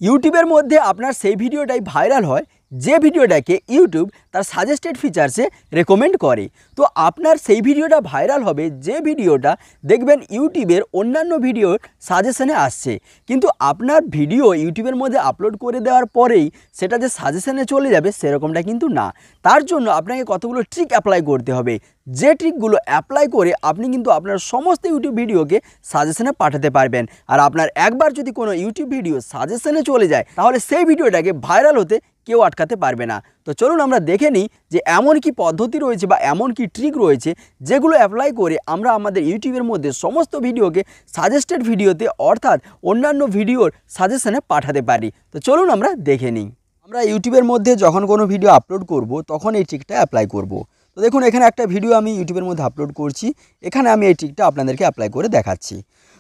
ইউটিউবের মধ্যে আপনার সেই ভিডিওটাই ভাইরাল হয় যে ভিডিওটাকে ইউটিউব তার সাজেস্টেড ফিচার্সে রেকমেন্ড করে। তো আপনার সেই ভিডিওটা ভাইরাল হবে যে ভিডিওটা দেখবেন ইউটিউবের অন্যান্য ভিডিওর সাজেশনে আসছে, কিন্তু আপনার ভিডিও ইউটিউবের মধ্যে আপলোড করে দেওয়ার পরেই সেটা যে সাজেশনে চলে যাবে সেরকমটা কিন্তু না। তার জন্য আপনাকে কতগুলো ট্রিক অ্যাপ্লাই করতে হবে, যে ট্রিকগুলো অ্যাপ্লাই করে আপনি কিন্তু আপনার সমস্ত ইউটিউব ভিডিওকে সাজেশনে পাঠাতে পারবেন। আর আপনার একবার যদি কোনো ইউটিউব ভিডিও সাজেশনে চলে যায় তাহলে সেই ভিডিওটাকে ভাইরাল হতে কেউ আটকাতে পারবে না। তো চলুন আমরা দেখে নিই যে এমন কি পদ্ধতি রয়েছে বা এমন কি ট্রিক রয়েছে যেগুলো অ্যাপ্লাই করে আমরা আমাদের ইউটিউবের মধ্যে সমস্ত ভিডিওকে সাজেস্টেড ভিডিওতে অর্থাৎ অন্যান্য ভিডিওর সাজেশনে পাঠাতে পারি। তো চলুন আমরা দেখে নিই। আমরা ইউটিউবের মধ্যে যখন কোনো ভিডিও আপলোড করব তখন এই ট্রিকটা অ্যাপ্লাই করব। তো দেখুন এখানে একটা ভিডিও আমি ইউটিউবের মধ্যে আপলোড করছি, এখানে আমি এই ট্রিকটা আপনাদেরকে অ্যাপ্লাই করে দেখাচ্ছি।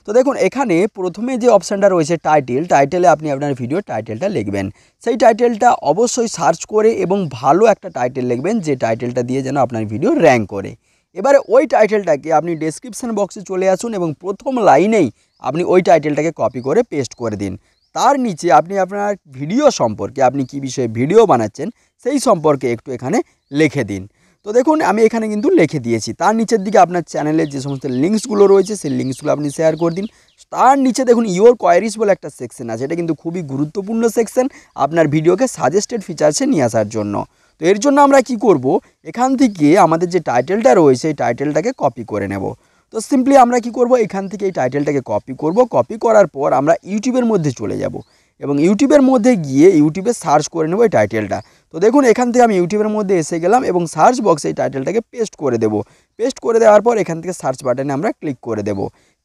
তো দেখুন এখানে প্রথমে যে অপশানটা রয়েছে টাইটেলে আপনি আপনার ভিডিও টাইটেলটা লিখবেন। সেই টাইটেলটা অবশ্যই সার্চ করে এবং ভালো একটা টাইটেল লিখবেন যে টাইটেলটা দিয়ে যেন আপনার ভিডিও র্যাঙ্ক করে। এবারে ওই টাইটেলটাকে আপনি ডেসক্রিপশন বক্সে চলে আসুন এবং প্রথম লাইনেই আপনি ওই টাইটেলটাকে কপি করে পেস্ট করে দিন। তার নিচে আপনি আপনার ভিডিও সম্পর্কে, আপনি কী বিষয়ে ভিডিও বানাচ্ছেন সেই সম্পর্কে একটু এখানে লিখে দিন। তো দেখুন আমি এখানে কিন্তু লিখে দিয়েছি। তার নিচের দিকে আপনার চ্যানেলের যে সমস্ত লিঙ্কসগুলো রয়েছে সেই লিঙ্কসগুলো আপনি শেয়ার করে দিন। তার নিচে দেখুন ইওর কোয়ারিজ বলে একটা সেকশন আছে, এটা কিন্তু খুবই গুরুত্বপূর্ণ সেকশন আপনার ভিডিওকে সাজেস্টেড ফিচার্সে নিয়ে আসার জন্য। তো এর জন্য আমরা কি করব, এখান থেকে আমাদের যে টাইটেলটা রয়েছে এই টাইটেলটাকে কপি করে নেব। তো সিম্পলি আমরা কি করব, এখান থেকে এই টাইটেলটাকে কপি করব। কপি করার পর আমরা ইউটিউবের মধ্যে চলে যাব এবং ইউটিউবের মধ্যে গিয়ে ইউটিউবে সার্চ করে নেব এই টাইটেলটা। তো দেখুন এখান থেকে আমি ইউটিউবের মধ্যে এসে গেলাম এবং সার্চ বক্সে এই টাইটেলটাকে পেস্ট করে দেব। পেস্ট করে দেওয়ার পর এখান থেকে সার্চ বাটনে আমরা ক্লিক করে দেব।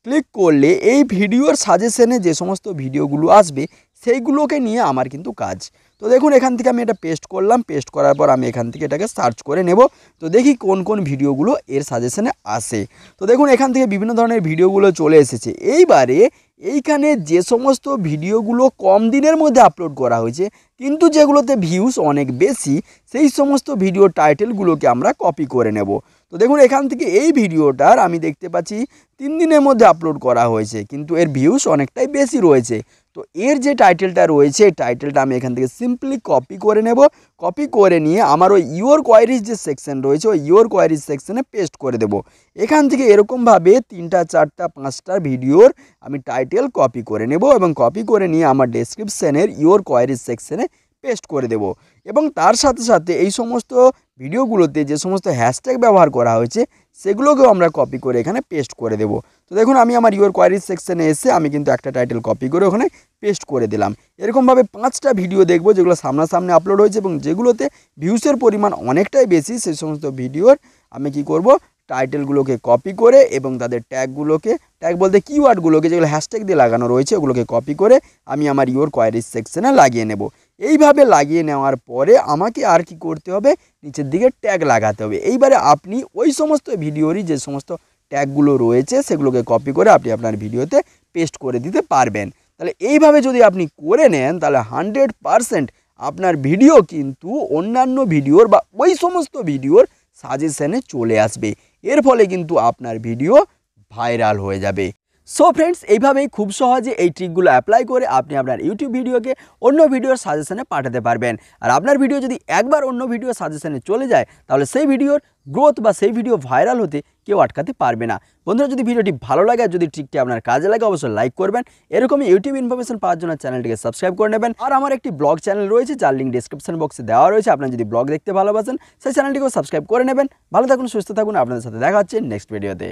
ক্লিক করলে এই ভিডিওর সাজেশনে যে সমস্ত ভিডিওগুলো আসবে সেইগুলোকে নিয়ে আমার কিন্তু কাজ। তো দেখুন এখান থেকে আমি এটা পেস্ট করলাম, পেস্ট করার পর আমি এখান থেকে এটাকে সার্চ করে নেব। তো দেখি কোন কোন ভিডিওগুলো এর সাজেশনে আসে। তো দেখুন এখান থেকে বিভিন্ন ধরনের ভিডিওগুলো চলে এসেছে। এইবারে এইখানে যে সমস্ত ভিডিওগুলো কম দিনের মধ্যে আপলোড করা হয়েছে কিন্তু যেগুলোতে ভিউজ অনেক বেশি, সেই সমস্ত ভিডিও টাইটেলগুলোকে আমরা কপি করে নেব। তো দেখুন এখান থেকে এই ভিডিওটার আমি দেখতে পাচ্ছি 3 দিনের মধ্যে আপলোড করা হয়েছে কিন্তু এর ভিউজ অনেকটাই বেশি রয়েছে। তো এর যে টাইটেলটা রয়েছে এই টাইটেলটা আমি এখান থেকে সিম্পলি কপি করে নেব। কপি করে নিয়ে আমার ওই ইওর কোয়ারিজ যে সেকশন রয়েছে ওই ইওর কোয়ারিজ সেকশনে পেস্ট করে দেব। এখান থেকে এরকমভাবে 3টা 4টা 5টা ভিডিওর আমি টাইটেল কপি করে নেব এবং কপি করে নিয়ে আমার ডেসক্রিপশনের ইওর কোয়ারিজ সেকশনে পেস্ট করে দেব। এবং তার সাথে সাথে এই সমস্ত ভিডিওগুলোতে যে সমস্ত হ্যাশট্যাগ ব্যবহার করা হয়েছে সেগুলোকেও আমরা কপি করে এখানে পেস্ট করে দেব। তো দেখুন আমি আমার ইওর কোয়ারিজ সেকশনে এসে আমি কিন্তু একটা টাইটেল কপি করে ওখানে পেস্ট করে দিলাম। এরকমভাবে 5টা ভিডিও দেখব যেগুলো সামনাসামনি আপলোড হয়েছে এবং যেগুলোতে ভিউসের পরিমাণ অনেকটাই বেশি, সেই সমস্ত ভিডিওর আমি কি করব, টাইটেলগুলোকে কপি করে এবং তাদের ট্যাগগুলোকে, ট্যাগ বলতে কিওয়ার্ডগুলোকে যেগুলো হ্যাশট্যাগ দিয়ে লাগানো রয়েছে ওগুলোকে কপি করে আমি আমার ইওর কোয়ারিজ সেকশনে লাগিয়ে নেব। এইভাবে লাগিয়ে নেওয়ার পরে আমাকে আর কি করতে হবে, নিচের দিকে ট্যাগ লাগাতে হবে। এইবারে আপনি ওই সমস্ত ভিডিওরই যে সমস্ত ট্যাগগুলো রয়েছে সেগুলোকে কপি করে আপনি আপনার ভিডিওতে পেস্ট করে দিতে পারবেন। তাহলে এইভাবে যদি আপনি করে নেন তাহলে 100% আপনার ভিডিও কিন্তু অন্যান্য ভিডিওর বা ওই সমস্ত ভিডিওর সাজেশনে চলে আসবে। এর ফলে কিন্তু আপনার ভিডিও ভাইরাল হয়ে যাবে। সো ফ্রেন্ডস, এইভাবেই খুব সহজে এই ট্রিকগুলো অ্যাপ্লাই করে আপনি আপনার ইউটিউব ভিডিওকে অন্য ভিডিওর সাজেশনে পাঠাতে পারবেন। আর আপনার ভিডিও যদি একবার অন্য ভিডিও সাজেশনে চলে যায় তাহলে সেই ভিডিওর গ্রোথ বা সেই ভিডিও ভাইরাল হতে কেউ আটকাতে পারবে না। বন্ধুরা, যদি ভিডিওটি ভালো লাগে আর যদি ট্রিকটি আপনার কাজে লাগে অবশ্যই লাইক করবেন। এরকমই ইউটিউব ইনফরমেশন পাওয়ার জন্য চ্যানেলটিকে সাবস্ক্রাইব করে নেবেন। আর আমার একটি ব্লগ চ্যানেল রয়েছে যার লিঙ্ক ডেসক্রিপশন বক্সে দেওয়া রয়েছে, আপনারা যদি ব্লগ দেখতে ভালোবাসেন সেই চ্যানেলটিকেও সাবস্ক্রাইব করে নেবেন। ভালো থাকুন, সুস্থ থাকুন, আপনাদের সাথে দেখা হচ্ছে নেক্সট ভিডিওতে।